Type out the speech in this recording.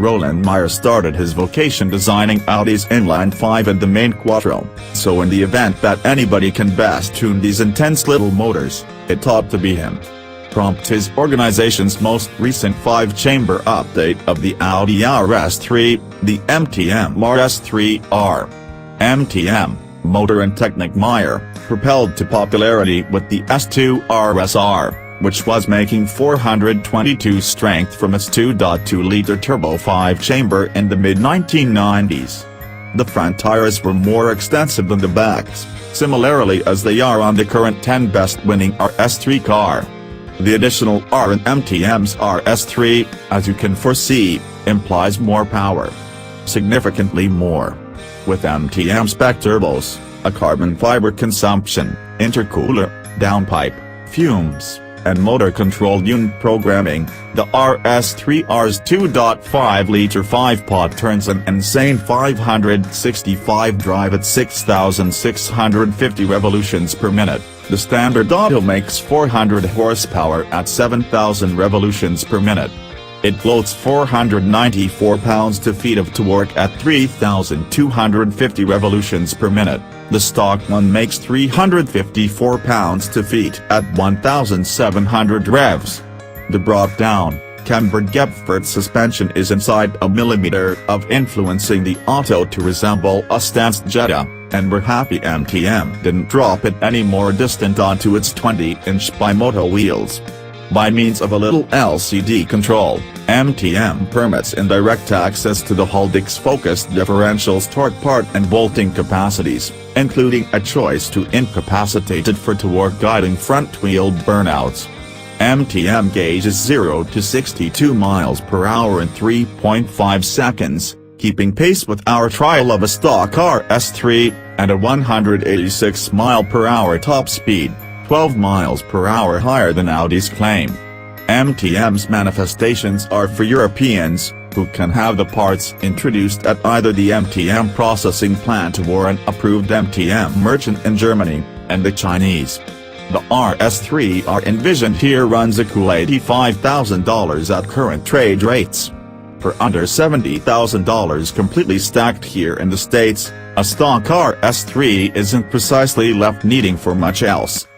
Roland Meyer started his vocation designing Audi's inline 5 and the main Quattro, so in the event that anybody can best tune these intense little motors, it ought to be him. Prompt his organization's most recent 5-chamber update of the Audi RS3, the MTM RS3 R. MTM Motor and Technic Meyer propelled to popularity with the S2 RS3, which was making 422 strength from its 2.2-liter turbo 5-chamber in the mid-1990s. The front tires were more extensive than the backs, similarly as they are on the current 10 best-winning RS3 car. The additional R in MTM's RS3, as you can foresee, implies more power. Significantly more. With MTM spec turbos, a carbon fiber consumption, intercooler, downpipe, fumes, and motor-controlled unit programming, the RS3 R's 2.5-liter 5-pot turns an insane 565 drive at 6,650 revolutions per minute. The standard auto makes 400 horsepower at 7,000 revolutions per minute. It floats 494 pounds-feet of torque at 3,250 revolutions per minute. The stock one makes 354 pounds-feet at 1,700 revs. The brought-down, cambered Gepford suspension is inside a millimeter of influencing the auto to resemble a stanced Jetta, and we're happy MTM didn't drop it any more distant onto its 20-inch bimoto wheels. By means of a little LCD control, MTM permits indirect access to the Huldix focused differentials torque part and bolting capacities, including a choice to incapacitate it for torque guiding front wheel burnouts. MTM gauges 0 to 62 miles per hour in 3.5 seconds, keeping pace with our trial of a stock RS3, and a 186 mile per hour top speed, 12 miles per hour higher than Audi's claim. MTM's manifestations are for Europeans, who can have the parts introduced at either the MTM processing plant or an approved MTM merchant in Germany, and the Chinese. The RS3 R envisioned here runs a cool $85,000 at current trade rates. For under $70,000 completely stacked here in the States, a stock RS3 isn't precisely left needing for much else.